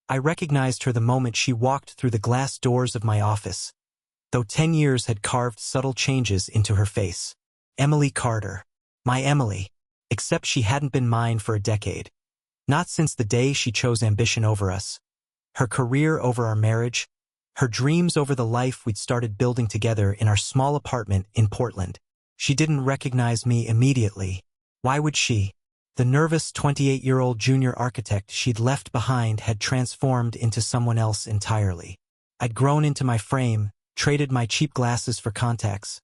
I recognized her the moment she walked through the glass doors of my office, though 10 years had carved subtle changes into her face. Emily Carter. My Emily. Except she hadn't been mine for a decade. Not since the day she chose ambition over us, her career over our marriage, her dreams over the life we'd started building together in our small apartment in Portland. She didn't recognize me immediately. Why would she? The nervous 28-year-old junior architect she'd left behind had transformed into someone else entirely. I'd grown into my frame, traded my cheap glasses for contacts,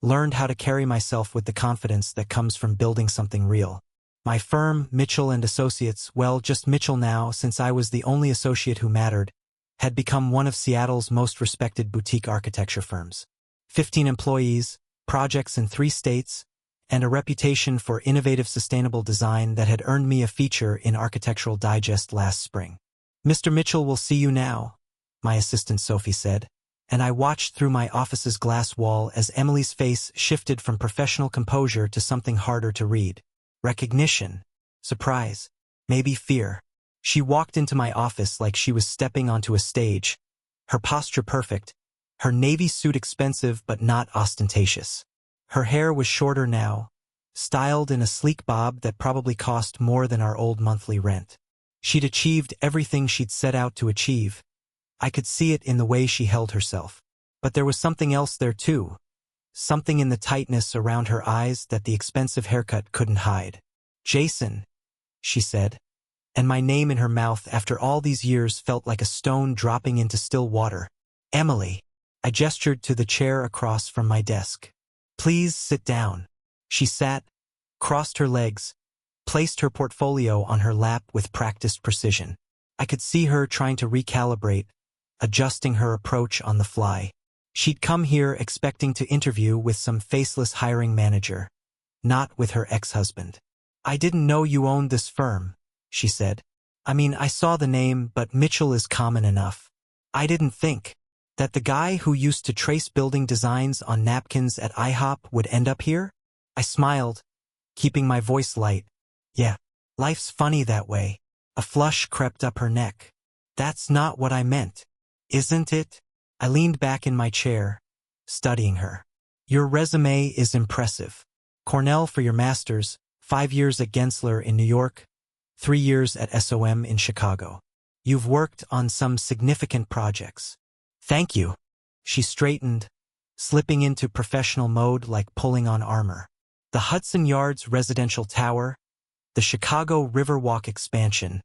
learned how to carry myself with the confidence that comes from building something real. My firm, Mitchell & Associates, well, just Mitchell now since I was the only associate who mattered, had become one of Seattle's most respected boutique architecture firms. 15 employees, projects in 3 states, and a reputation for innovative sustainable design that had earned me a feature in Architectural Digest last spring. "Mr. Mitchell will see you now," my assistant Sophie said, and I watched through my office's glass wall as Emily's face shifted from professional composure to something harder to read. Recognition, surprise, maybe fear. She walked into my office like she was stepping onto a stage, her posture perfect, her navy suit expensive but not ostentatious. Her hair was shorter now, styled in a sleek bob that probably cost more than our old monthly rent. She'd achieved everything she'd set out to achieve. I could see it in the way she held herself. But there was something else there too. Something in the tightness around her eyes that the expensive haircut couldn't hide. "Jason," she said, and my name in her mouth after all these years felt like a stone dropping into still water. "Emily." I gestured to the chair across from my desk. "Please sit down." She sat, crossed her legs, placed her portfolio on her lap with practiced precision. I could see her trying to recalibrate, adjusting her approach on the fly. She'd come here expecting to interview with some faceless hiring manager, not with her ex-husband. "I didn't know you owned this firm," she said. "I mean, I saw the name, but Mitchell is common enough. I didn't think that the guy who used to trace building designs on napkins at IHOP would end up here." I smiled, keeping my voice light. "Yeah, life's funny that way." A flush crept up her neck. "That's not what I meant, isn't it?" I leaned back in my chair, studying her. "Your resume is impressive. Cornell for your master's, 5 years at Gensler in New York, 3 years at SOM in Chicago. You've worked on some significant projects." "Thank you." She straightened, slipping into professional mode like pulling on armor. "The Hudson Yards residential tower, the Chicago Riverwalk expansion,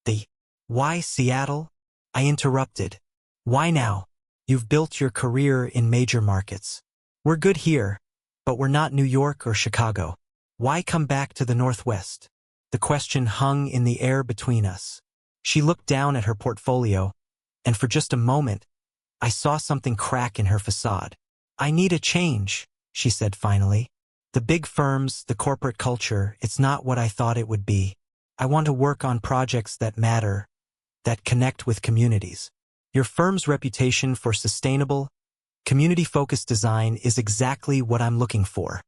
the—" "Why Seattle?" I interrupted. "Why now? You've built your career in major markets. We're good here, but we're not New York or Chicago. Why come back to the Northwest?" The question hung in the air between us. She looked down at her portfolio, and for just a moment, I saw something crack in her facade. "I need a change," she said finally. "The big firms, the corporate culture, it's not what I thought it would be. I want to work on projects that matter, that connect with communities. Your firm's reputation for sustainable, community-focused design is exactly what I'm looking for."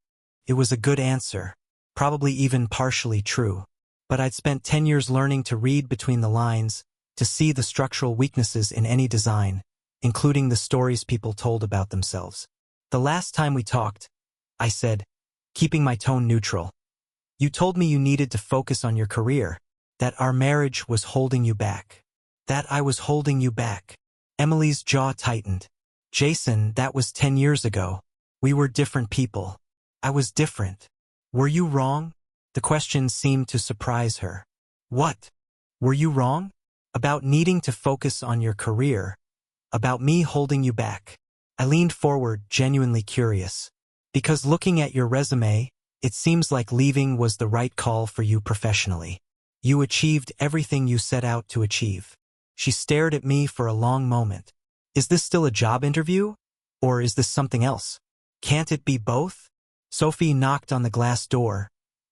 It was a good answer, probably even partially true. But I'd spent 10 years learning to read between the lines, to see the structural weaknesses in any design, including the stories people told about themselves. "The last time we talked," I said, keeping my tone neutral, "you told me you needed to focus on your career, that our marriage was holding you back." "That I was holding you back." Emily's jaw tightened. "Jason, that was 10 years ago. We were different people. I was different. Were you wrong?" The question seemed to surprise her. "What? Were you wrong? About needing to focus on your career? About me holding you back?" I leaned forward, genuinely curious. "Because looking at your resume, it seems like leaving was the right call for you professionally. You achieved everything you set out to achieve." She stared at me for a long moment. "Is this still a job interview? Or is this something else? Can't it be both?" Sophie knocked on the glass door,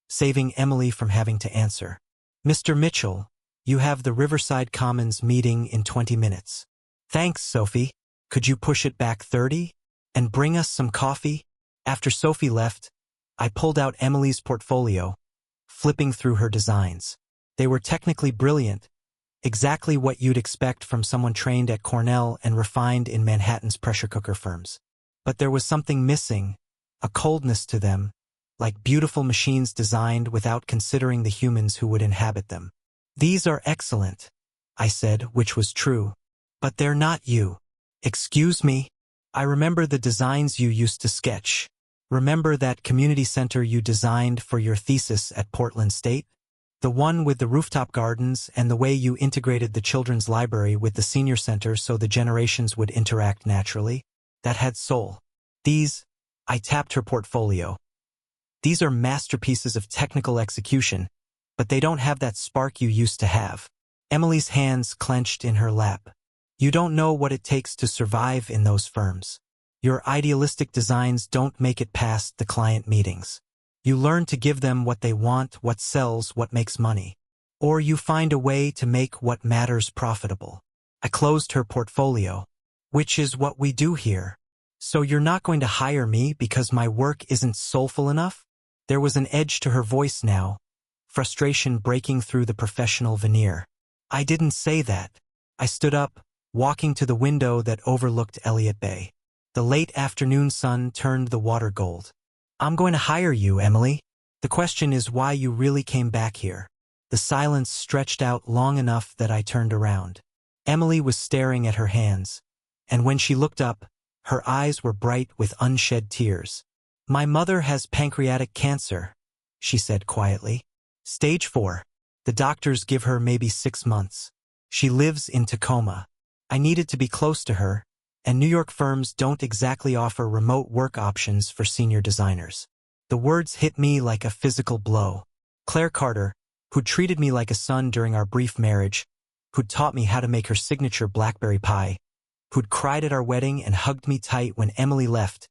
saving Emily from having to answer. "Mr. Mitchell, you have the Riverside Commons meeting in 20 minutes. "Thanks, Sophie. Could you push it back 30? And bring us some coffee?" After Sophie left, I pulled out Emily's portfolio, flipping through her designs. They were technically brilliant, Exactly what you'd expect from someone trained at Cornell and refined in Manhattan's pressure cooker firms. But there was something missing, a coldness to them, like beautiful machines designed without considering the humans who would inhabit them. "These are excellent," I said, which was true. "But they're not you." "Excuse me? I remember the designs you used to sketch. Remember that community center you designed for your thesis at Portland State? The one with the rooftop gardens and the way you integrated the children's library with the senior center so the generations would interact naturally? That had soul. These," I tapped her portfolio, "these are masterpieces of technical execution, but they don't have that spark you used to have." Emily's hands clenched in her lap. "You don't know what it takes to survive in those firms. Your idealistic designs don't make it past the client meetings. You learn to give them what they want, what sells, what makes money. Or you find a way to make what matters profitable." I closed her portfolio. "Which is what we do here. So you're not going to hire me because my work isn't soulful enough?" There was an edge to her voice now, frustration breaking through the professional veneer. "I didn't say that." I stood up, walking to the window that overlooked Elliott Bay. The late afternoon sun turned the water gold. "I'm going to hire you, Emily. The question is why you really came back here." The silence stretched out long enough that I turned around. Emily was staring at her hands, and when she looked up, her eyes were bright with unshed tears. "My mother has pancreatic cancer," she said quietly. "Stage 4. The doctors give her maybe 6 months. She lives in Tacoma. I needed to be close to her, and New York firms don't exactly offer remote work options for senior designers." The words hit me like a physical blow. Claire Carter, who'd treated me like a son during our brief marriage, who'd taught me how to make her signature blackberry pie, who'd cried at our wedding and hugged me tight when Emily left,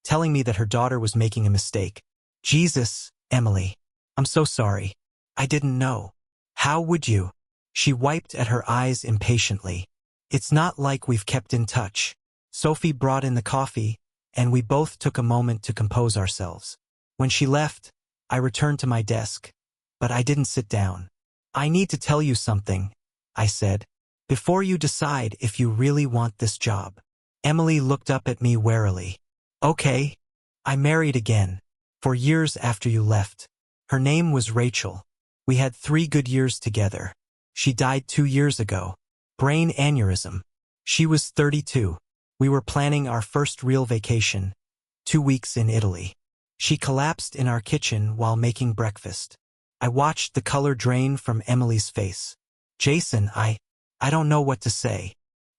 telling me that her daughter was making a mistake. "Jesus, Emily. I'm so sorry. I didn't know." "How would you?" She wiped at her eyes impatiently. "It's not like we've kept in touch." Sophie brought in the coffee, and we both took a moment to compose ourselves. When she left, I returned to my desk, but I didn't sit down. "I need to tell you something," I said, "before you decide if you really want this job." Emily looked up at me warily. "Okay." "I married again. 4 years after you left. Her name was Rachel. We had 3 good years together. She died 2 years ago. Brain aneurysm. She was 32. We were planning our first real vacation, 2 weeks in Italy. She collapsed in our kitchen while making breakfast. I watched the color drain from Emily's face. "Jason, I don't know what to say."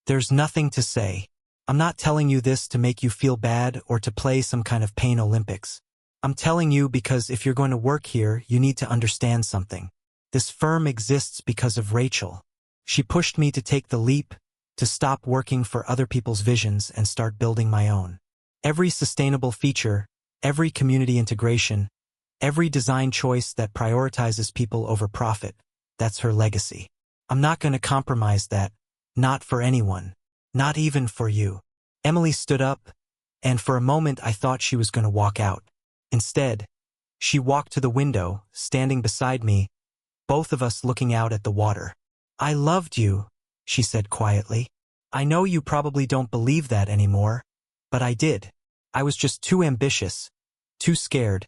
"There's nothing to say. I'm not telling you this to make you feel bad or to play some kind of pain Olympics. I'm telling you because if you're going to work here, you need to understand something. This firm exists because of Rachel. She pushed me to take the leap, to stop working for other people's visions and start building my own. Every sustainable feature, every community integration, every design choice that prioritizes people over profit, that's her legacy. I'm not going to compromise that, not for anyone, not even for you." Emily stood up, and for a moment I thought she was going to walk out. Instead, she walked to the window, standing beside me, both of us looking out at the water. "I loved you," she said quietly. "I know you probably don't believe that anymore, but I did. I was just too ambitious, too scared,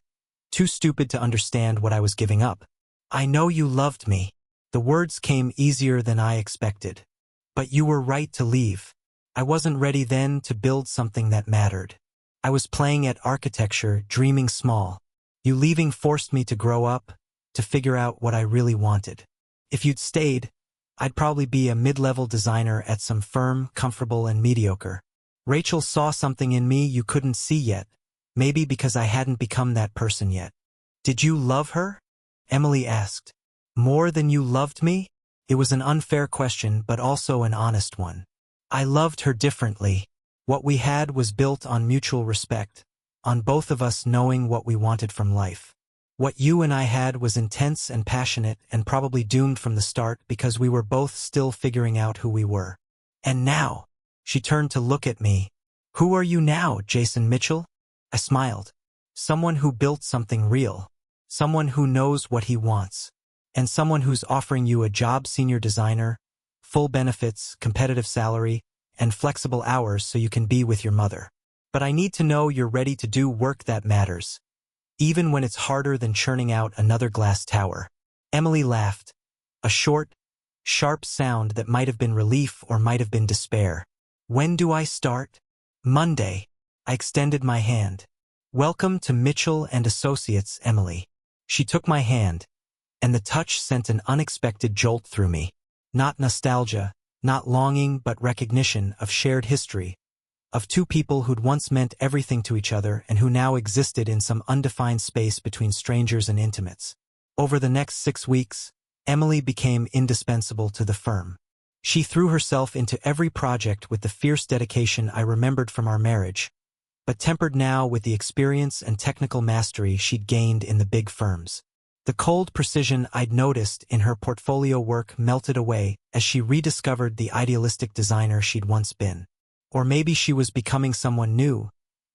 too stupid to understand what I was giving up. I know you loved me." The words came easier than I expected. "But you were right to leave. I wasn't ready then to build something that mattered. I was playing at architecture, dreaming small. You leaving forced me to grow up, to figure out what I really wanted. If you'd stayed, I'd probably be a mid-level designer at some firm, comfortable and mediocre. Rachel saw something in me you couldn't see yet, maybe because I hadn't become that person yet." "Did you love her?" Emily asked. "More than you loved me?" It was an unfair question, but also an honest one. "I loved her differently. What we had was built on mutual respect, on both of us knowing what we wanted from life. What you and I had was intense and passionate and probably doomed from the start because we were both still figuring out who we were. And now," she turned to look at me, "who are you now, Jason Mitchell?" I smiled. "Someone who built something real. Someone who knows what he wants. And someone who's offering you a job, senior designer, full benefits, competitive salary, and flexible hours so you can be with your mother. But I need to know you're ready to do work that matters, even when it's harder than churning out another glass tower." Emily laughed, a short, sharp sound that might have been relief or might have been despair. "When do I start?" "Monday." I extended my hand. "Welcome to Mitchell and Associates, Emily." She took my hand, and the touch sent an unexpected jolt through me. Not nostalgia, not longing, but recognition of shared history, of two people who'd once meant everything to each other and who now existed in some undefined space between strangers and intimates. Over the next 6 weeks, Emily became indispensable to the firm. She threw herself into every project with the fierce dedication I remembered from our marriage, but tempered now with the experience and technical mastery she'd gained in the big firms. The cold precision I'd noticed in her portfolio work melted away as she rediscovered the idealistic designer she'd once been. Or maybe she was becoming someone new,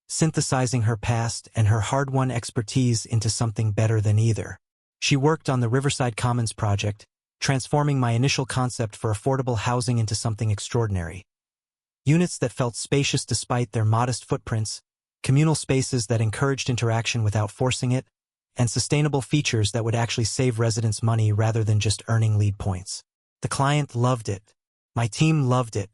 synthesizing her past and her hard-won expertise into something better than either. She worked on the Riverside Commons project, transforming my initial concept for affordable housing into something extraordinary. Units that felt spacious despite their modest footprints, communal spaces that encouraged interaction without forcing it, and sustainable features that would actually save residents money rather than just earning lead points. The client loved it. My team loved it.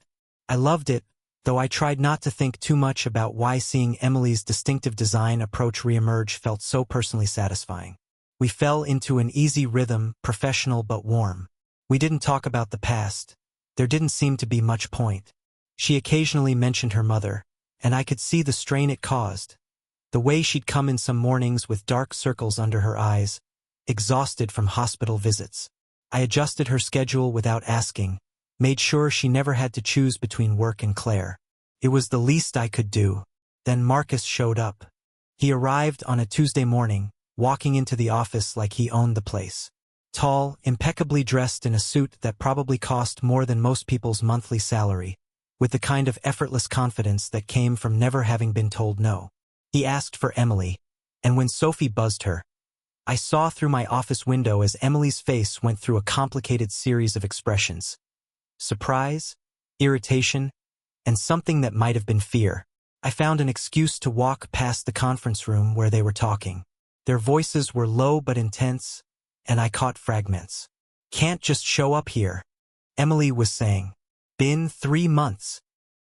I loved it, though I tried not to think too much about why seeing Emily's distinctive design approach reemerge felt so personally satisfying. We fell into an easy rhythm, professional but warm. We didn't talk about the past. There didn't seem to be much point. She occasionally mentioned her mother, and I could see the strain it caused. The way she'd come in some mornings with dark circles under her eyes, exhausted from hospital visits. I adjusted her schedule without asking, made sure she never had to choose between work and Claire. It was the least I could do. Then Marcus showed up. He arrived on a Tuesday morning, walking into the office like he owned the place. Tall, impeccably dressed in a suit that probably cost more than most people's monthly salary, with the kind of effortless confidence that came from never having been told no. He asked for Emily, and when Sophie buzzed her, I saw through my office window as Emily's face went through a complicated series of expressions. Surprise, irritation, and something that might have been fear. I found an excuse to walk past the conference room where they were talking. Their voices were low but intense, and I caught fragments. "Can't just show up here," Emily was saying. "Been 3 months."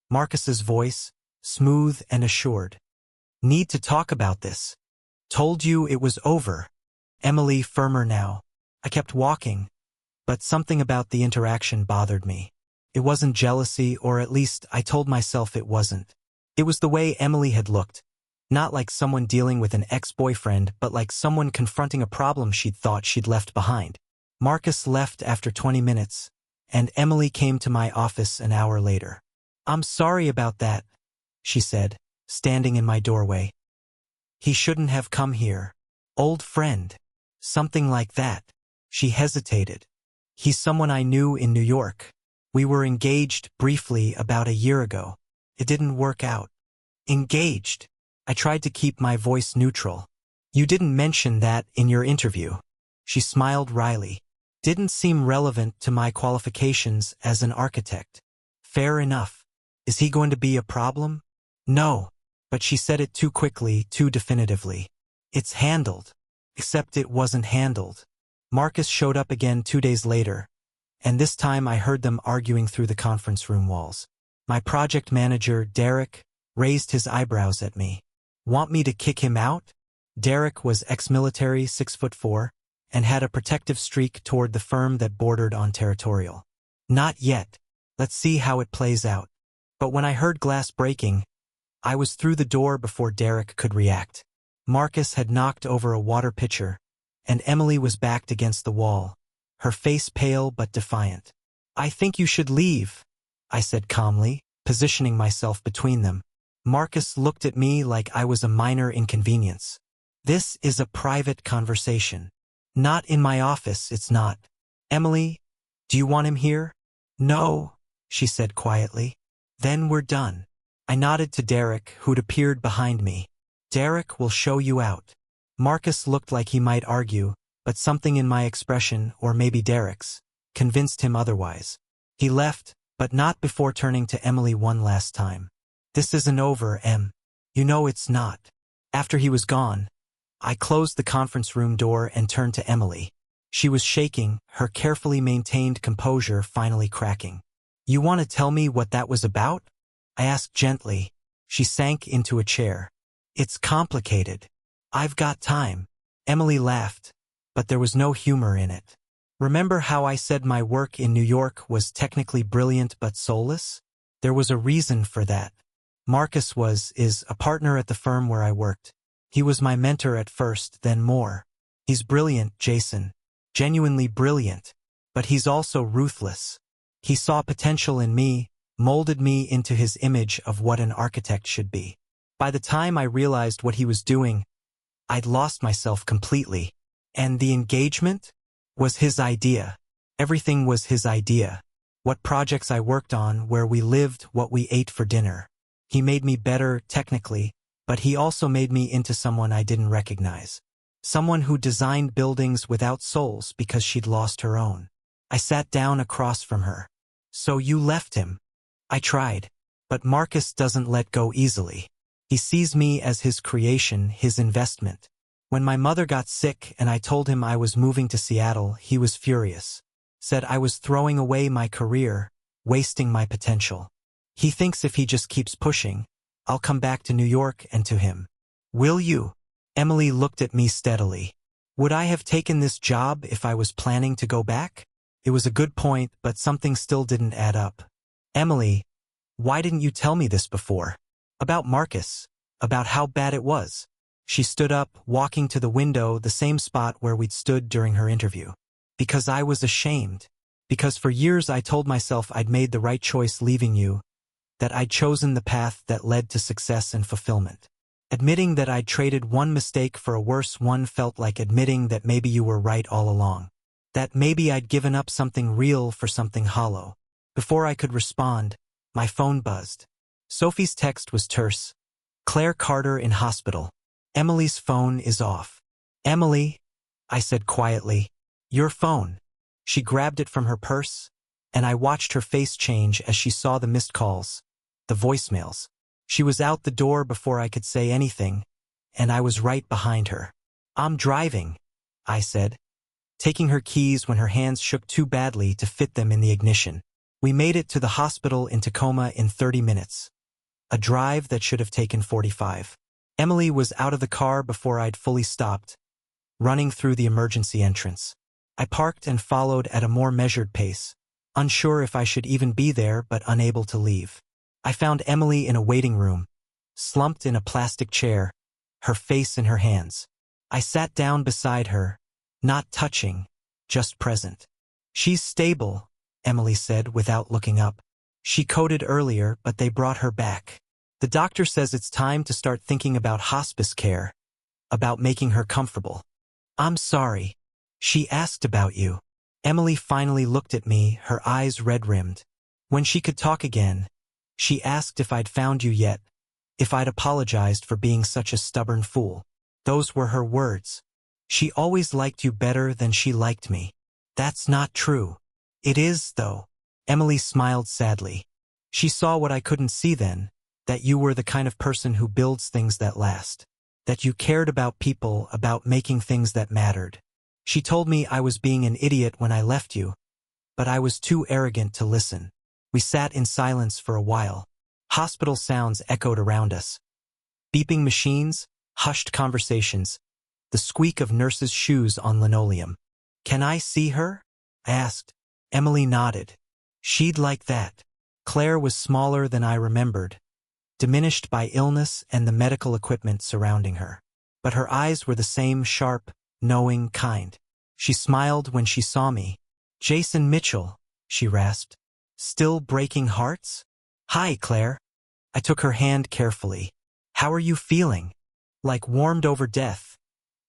Marcus's voice, smooth and assured. "Need to talk about this. Told you it was over." Emily firmer now. I kept walking, but something about the interaction bothered me. It wasn't jealousy, or at least I told myself it wasn't. It was the way Emily had looked. Not like someone dealing with an ex-boyfriend, but like someone confronting a problem she'd thought she'd left behind. Marcus left after 20 minutes, and Emily came to my office an hour later. "I'm sorry about that," she said, standing in my doorway. "He shouldn't have come here. Old friend." Something like that. She hesitated. "He's someone I knew in New York. We were engaged briefly about a year ago. It didn't work out." "Engaged?" I tried to keep my voice neutral. "You didn't mention that in your interview." She smiled wryly. "Didn't seem relevant to my qualifications as an architect." "Fair enough. Is he going to be a problem?" "No." But she said it too quickly, too definitively. "It's handled." Except it wasn't handled. Marcus showed up again 2 days later, and this time I heard them arguing through the conference room walls. My project manager, Derek, raised his eyebrows at me. "Want me to kick him out?" Derek was ex-military, 6'4", and had a protective streak toward the firm that bordered on territorial. "Not yet. Let's see how it plays out." But when I heard glass breaking, I was through the door before Derek could react. Marcus had knocked over a water pitcher, and Emily was backed against the wall, her face pale but defiant. "I think you should leave," I said calmly, positioning myself between them. Marcus looked at me like I was a minor inconvenience. "This is a private conversation. Not in my office, it's not. Emily, do you want him here?" "No," she said quietly. "Then we're done." I nodded to Derek, who'd appeared behind me. "Derek will show you out." Marcus looked like he might argue, but something in my expression, or maybe Derek's, convinced him otherwise. He left, but not before turning to Emily one last time. "This isn't over, Em. You know it's not." After he was gone, I closed the conference room door and turned to Emily. She was shaking, her carefully maintained composure finally cracking. "You want to tell me what that was about?" I asked gently. She sank into a chair. "It's complicated. I've got time." Emily laughed, but there was no humor in it. "Remember how I said my work in New York was technically brilliant but soulless? There was a reason for that. Marcus is a partner at the firm where I worked. He was my mentor at first, then more. He's brilliant, Jason. Genuinely brilliant. But he's also ruthless. He saw potential in me, molded me into his image of what an architect should be. By the time I realized what he was doing, I'd lost myself completely. And the engagement was his idea. Everything was his idea. What projects I worked on, where we lived, what we ate for dinner. He made me better, technically, but he also made me into someone I didn't recognize. Someone who designed buildings without souls because she'd lost her own. I sat down across from her. "So you left him?" I tried. "But Marcus doesn't let go easily. He sees me as his creation, his investment. When my mother got sick and I told him I was moving to Seattle, he was furious. Said I was throwing away my career, wasting my potential. He thinks if he just keeps pushing, I'll come back to New York and to him." "Will you?" Emily looked at me steadily. "Would I have taken this job if I was planning to go back?" It was a good point, but something still didn't add up. "Emily, why didn't you tell me this before? About Marcus, about how bad it was." She stood up, walking to the window, the same spot where we'd stood during her interview. "Because I was ashamed. Because for years I told myself I'd made the right choice leaving you, that I'd chosen the path that led to success and fulfillment. Admitting that I'd traded one mistake for a worse one felt like admitting that maybe you were right all along. That maybe I'd given up something real for something hollow." Before I could respond, my phone buzzed. Sophie's text was terse. "Claire Carter in hospital. Emily's phone is off." "Emily," I said quietly, "your phone." She grabbed it from her purse, and I watched her face change as she saw the missed calls, the voicemails. She was out the door before I could say anything, and I was right behind her. "I'm driving," I said, taking her keys when her hands shook too badly to fit them in the ignition. We made it to the hospital in Tacoma in 30 minutes. A drive that should have taken 45. Emily was out of the car before I'd fully stopped, running through the emergency entrance. I parked and followed at a more measured pace, unsure if I should even be there but unable to leave. I found Emily in a waiting room, slumped in a plastic chair, her face in her hands. I sat down beside her, not touching, just present. "She's stable," Emily said without looking up. "She coded earlier, but they brought her back. The doctor says it's time to start thinking about hospice care, about making her comfortable." "I'm sorry. She asked about you." Emily finally looked at me, her eyes red-rimmed. When she could talk again, she asked if I'd found you yet, if I'd apologized for being such a stubborn fool. Those were her words. "She always liked you better than she liked me." "That's not true." "It is, though." Emily smiled sadly. "She saw what I couldn't see then, that you were the kind of person who builds things that last. That you cared about people, about making things that mattered. She told me I was being an idiot when I left you, but I was too arrogant to listen." We sat in silence for a while. Hospital sounds echoed around us. Beeping machines, hushed conversations, the squeak of nurses' shoes on linoleum. "Can I see her?" I asked. Emily nodded. "She'd like that." Claire was smaller than I remembered, diminished by illness and the medical equipment surrounding her. But her eyes were the same sharp, knowing kind. She smiled when she saw me. "Jason Mitchell," she rasped. "Still breaking hearts?" "Hi, Claire." I took her hand carefully. "How are you feeling?" "Like warmed over death.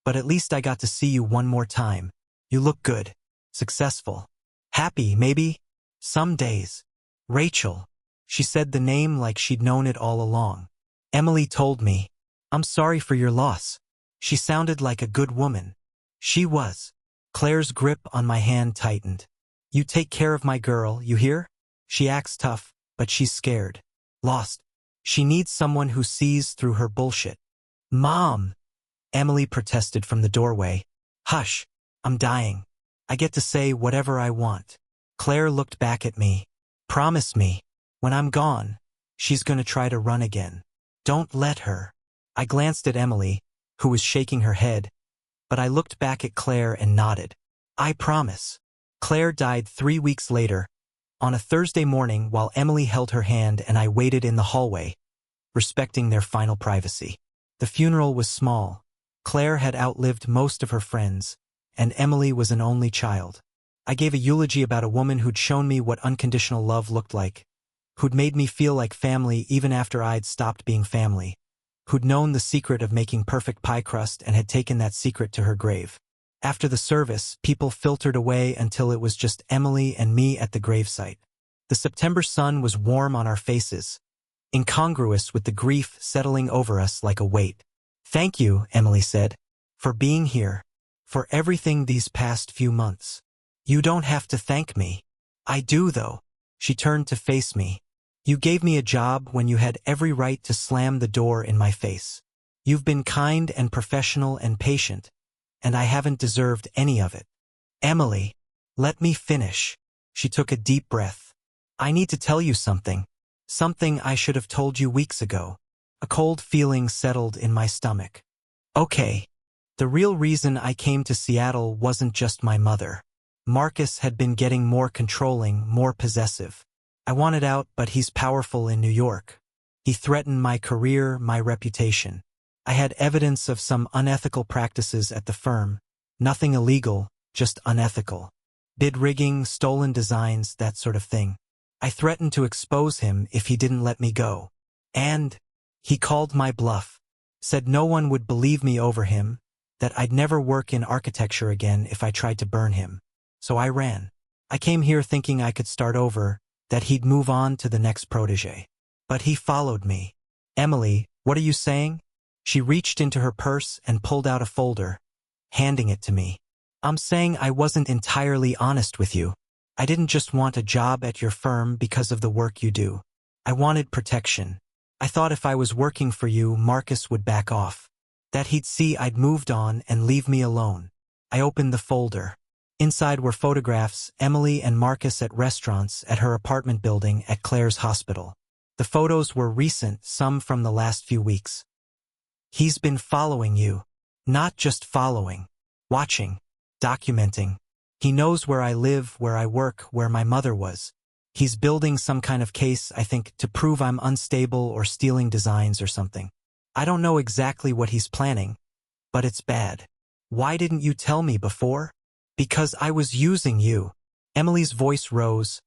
But at least I got to see you one more time. You look good. Successful. Happy, maybe? Some days." "Rachel." She said the name like she'd known it all along. "Emily told me. I'm sorry for your loss." She sounded like a good woman. She was. Claire's grip on my hand tightened. "You take care of my girl, you hear? She acts tough, but she's scared. Lost. She needs someone who sees through her bullshit. Mom! Emily protested from the doorway. Hush. I'm dying. I get to say whatever I want. Claire looked back at me. Promise me. When I'm gone, she's gonna try to run again. Don't let her. I glanced at Emily, who was shaking her head, but I looked back at Claire and nodded. I promise. Claire died 3 weeks later, on a Thursday morning while Emily held her hand and I waited in the hallway, respecting their final privacy. The funeral was small. Claire had outlived most of her friends, and Emily was an only child. I gave a eulogy about a woman who'd shown me what unconditional love looked like, who'd made me feel like family even after I'd stopped being family, who'd known the secret of making perfect pie crust and had taken that secret to her grave. After the service, people filtered away until it was just Emily and me at the gravesite. The September sun was warm on our faces, incongruous with the grief settling over us like a weight. Thank you, Emily said, for being here, for everything these past few months. You don't have to thank me. I do, though. She turned to face me. You gave me a job when you had every right to slam the door in my face. You've been kind and professional and patient, and I haven't deserved any of it. Emily, let me finish. She took a deep breath. I need to tell you something. Something I should have told you weeks ago. A cold feeling settled in my stomach. Okay. The real reason I came to Seattle wasn't just my mother. Marcus had been getting more controlling, more possessive. I wanted out, but he's powerful in New York. He threatened my career, my reputation. I had evidence of some unethical practices at the firm. Nothing illegal, just unethical. Bid rigging, stolen designs, that sort of thing. I threatened to expose him if he didn't let me go. And he called my bluff. Said no one would believe me over him, that I'd never work in architecture again if I tried to burn him. So I ran. I came here thinking I could start over, that he'd move on to the next protege. But he followed me. Emily, what are you saying? She reached into her purse and pulled out a folder, handing it to me. I'm saying I wasn't entirely honest with you. I didn't just want a job at your firm because of the work you do. I wanted protection. I thought if I was working for you, Marcus would back off. That he'd see I'd moved on and leave me alone. I opened the folder. Inside were photographs, Emily and Marcus at restaurants at her apartment building at Claire's hospital. The photos were recent, some from the last few weeks. He's been following you. Not just following. Watching. Documenting. He knows where I live, where I work, where my mother was. He's building some kind of case, I think, to prove I'm unstable or stealing designs or something. I don't know exactly what he's planning, but it's bad. Why didn't you tell me before? Because I was using you. Emily's voice rose,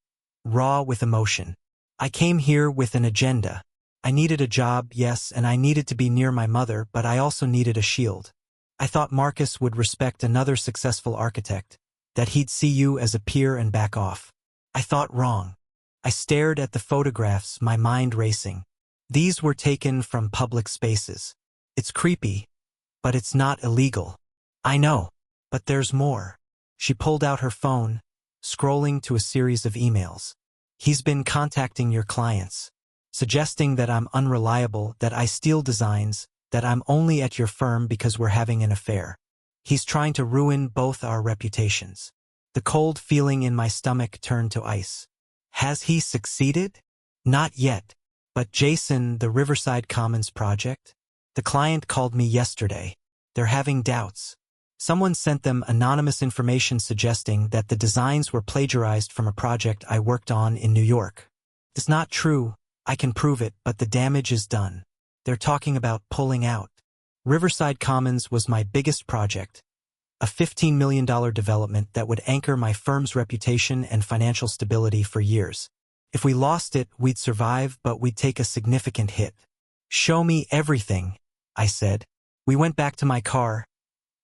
raw with emotion. I came here with an agenda. I needed a job, yes, and I needed to be near my mother, but I also needed a shield. I thought Marcus would respect another successful architect, that he'd see you as a peer and back off. I thought wrong. I stared at the photographs, my mind racing. These were taken from public spaces. It's creepy, but it's not illegal. I know, but there's more. She pulled out her phone, scrolling to a series of emails. He's been contacting your clients, suggesting that I'm unreliable, that I steal designs, that I'm only at your firm because we're having an affair. He's trying to ruin both our reputations. The cold feeling in my stomach turned to ice. Has he succeeded? Not yet. But Jason, the Riverside Commons project? The client called me yesterday. They're having doubts. Someone sent them anonymous information suggesting that the designs were plagiarized from a project I worked on in New York. It's not true. I can prove it, but the damage is done. They're talking about pulling out. Riverside Commons was my biggest project, a $15 million development that would anchor my firm's reputation and financial stability for years. If we lost it, we'd survive, but we'd take a significant hit. Show me everything, I said. We went back to my car,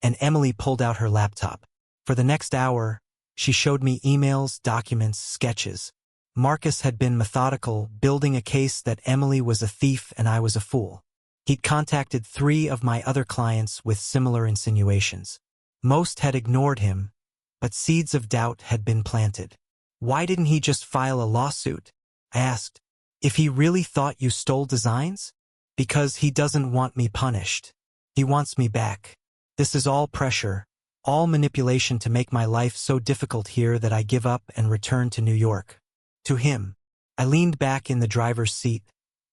and Emily pulled out her laptop. For the next hour, she showed me emails, documents, sketches. Marcus had been methodical, building a case that Emily was a thief and I was a fool. He'd contacted 3 of my other clients with similar insinuations. Most had ignored him, but seeds of doubt had been planted. Why didn't he just file a lawsuit? I asked. If he really thought you stole designs? Because he doesn't want me punished. He wants me back. This is all pressure, all manipulation to make my life so difficult here that I give up and return to New York. To him. I leaned back in the driver's seat,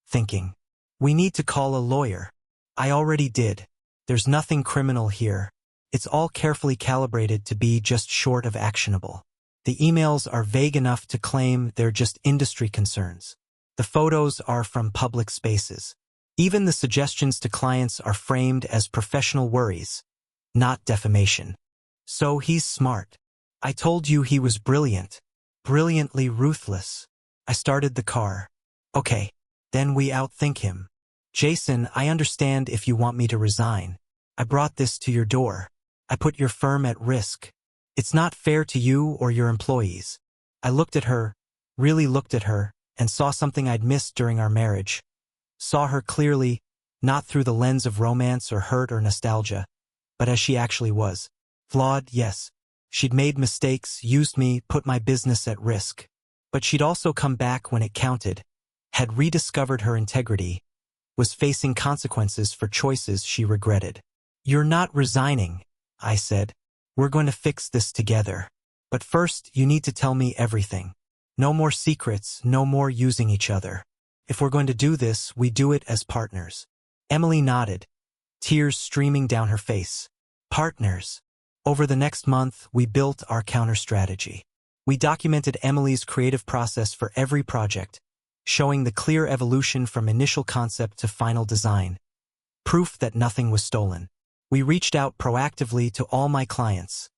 thinking, we need to call a lawyer. I already did. There's nothing criminal here. It's all carefully calibrated to be just short of actionable. The emails are vague enough to claim they're just industry concerns. The photos are from public spaces. Even the suggestions to clients are framed as professional worries, not defamation. So he's smart. I told you he was brilliant. Brilliantly ruthless. I started the car. Okay, then we outthink him. Jason, I understand if you want me to resign. I brought this to your door. I put your firm at risk. It's not fair to you or your employees. I looked at her, really looked at her, and saw something I'd missed during our marriage. Saw her clearly, not through the lens of romance or hurt or nostalgia, but as she actually was. Flawed, yes. She'd made mistakes, used me, put my business at risk. But she'd also come back when it counted, had rediscovered her integrity, was facing consequences for choices she regretted. You're not resigning, I said. We're going to fix this together. But first, you need to tell me everything. No more secrets, no more using each other. If we're going to do this, we do it as partners. Emily nodded, tears streaming down her face. Partners. Over the next month, we built our counter-strategy. We documented Emily's creative process for every project, showing the clear evolution from initial concept to final design. Proof that nothing was stolen. We reached out proactively to all my clients,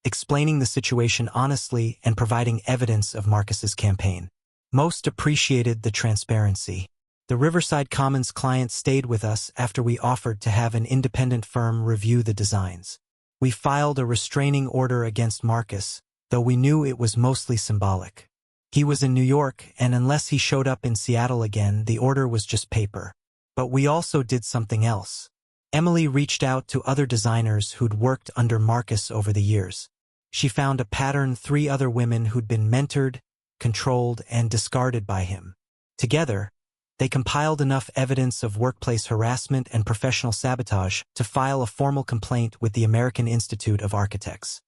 explaining the situation honestly and providing evidence of Marcus's campaign. Most appreciated the transparency. The Riverside Commons client stayed with us after we offered to have an independent firm review the designs. We filed a restraining order against Marcus, though we knew it was mostly symbolic. He was in New York, and unless he showed up in Seattle again, the order was just paper. But we also did something else. Emily reached out to other designers who'd worked under Marcus over the years. She found a pattern: 3 other women who'd been mentored, controlled, and discarded by him. Together, they compiled enough evidence of workplace harassment and professional sabotage to file a formal complaint with the American Institute of Architects.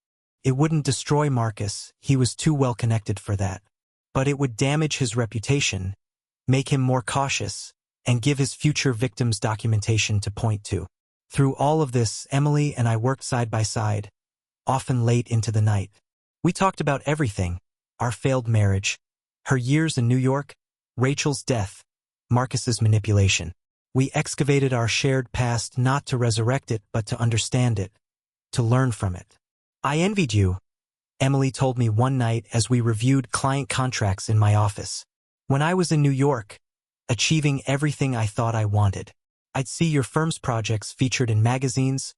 It wouldn't destroy Marcus, he was too well connected for that. But it would damage his reputation, make him more cautious, and give his future victims documentation to point to. Through all of this, Emily and I worked side by side, often late into the night. We talked about everything: our failed marriage, her years in New York, Rachel's death, Marcus's manipulation. We excavated our shared past not to resurrect it but to understand it, to learn from it. I envied you, Emily told me one night as we reviewed client contracts in my office. When I was in New York, achieving everything I thought I wanted, I'd see your firm's projects featured in magazines,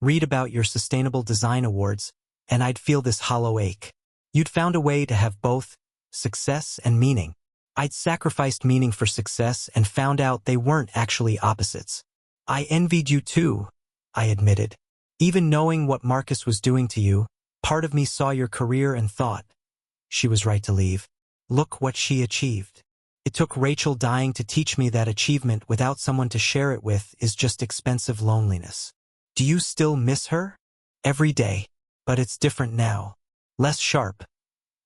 read about your sustainable design awards, and I'd feel this hollow ache. You'd found a way to have both success and meaning. I'd sacrificed meaning for success and found out they weren't actually opposites. I envied you too, I admitted. Even knowing what Marcus was doing to you, part of me saw your career and thought, she was right to leave. Look what she achieved. It took Rachel dying to teach me that achievement without someone to share it with is just expensive loneliness. Do you still miss her? Every day. But it's different now. Less sharp.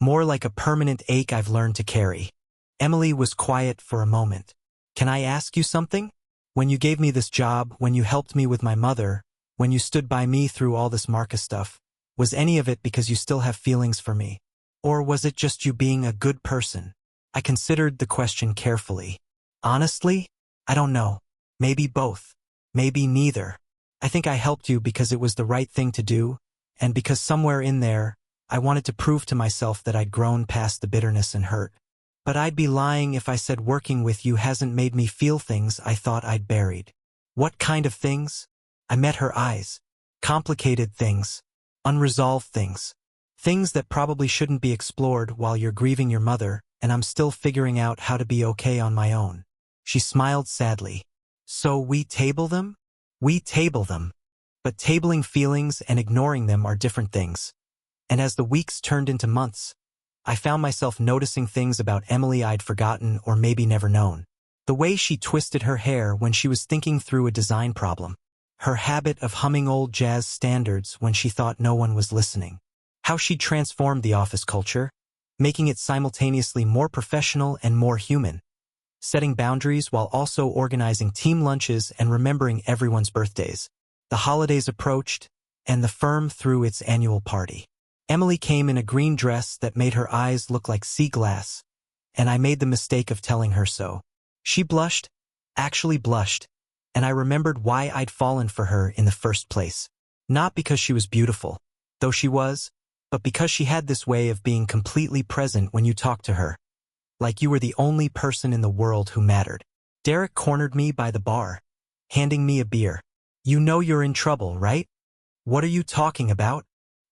More like a permanent ache I've learned to carry. Emily was quiet for a moment. Can I ask you something? When you gave me this job, when you helped me with my mother, when you stood by me through all this Marcus stuff, was any of it because you still have feelings for me? Or was it just you being a good person? I considered the question carefully. Honestly, I don't know. Maybe both. Maybe neither. I think I helped you because it was the right thing to do, and because somewhere in there, I wanted to prove to myself that I'd grown past the bitterness and hurt. But I'd be lying if I said working with you hasn't made me feel things I thought I'd buried. What kind of things? I met her eyes. Complicated things. Unresolved things. Things that probably shouldn't be explored while you're grieving your mother, and I'm still figuring out how to be okay on my own. She smiled sadly. So we table them? We table them. But tabling feelings and ignoring them are different things. And as the weeks turned into months, I found myself noticing things about Emily I'd forgotten or maybe never known. The way she twisted her hair when she was thinking through a design problem. Her habit of humming old jazz standards when she thought no one was listening. How she'd transformed the office culture, making it simultaneously more professional and more human. Setting boundaries while also organizing team lunches and remembering everyone's birthdays. The holidays approached, and the firm threw its annual party. Emily came in a green dress that made her eyes look like sea glass, and I made the mistake of telling her so. She blushed, actually blushed, and I remembered why I'd fallen for her in the first place. Not because she was beautiful, though she was, but because she had this way of being completely present when you talked to her. Like you were the only person in the world who mattered. Derek cornered me by the bar, handing me a beer. You know you're in trouble, right? What are you talking about?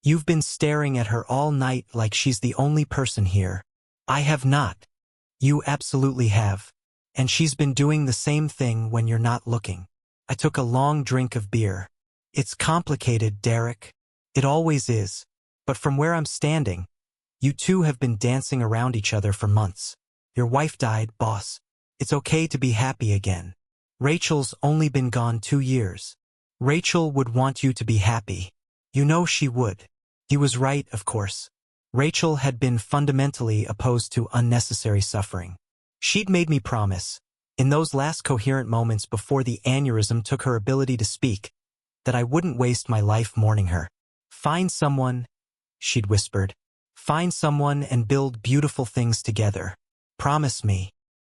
You've been staring at her all night like she's the only person here. I have not. You absolutely have. And she's been doing the same thing when you're not looking. I took a long drink of beer. It's complicated, Derek. It always is. But from where I'm standing, you two have been dancing around each other for months. Your wife died, boss. It's okay to be happy again. Rachel's only been gone 2 years. Rachel would want you to be happy. You know she would. He was right, of course. Rachel had been fundamentally opposed to unnecessary suffering. She'd made me promise, in those last coherent moments before the aneurysm took her ability to speak, that I wouldn't waste my life mourning her. Find someone, she'd whispered. Find someone and build beautiful things together. Promise me.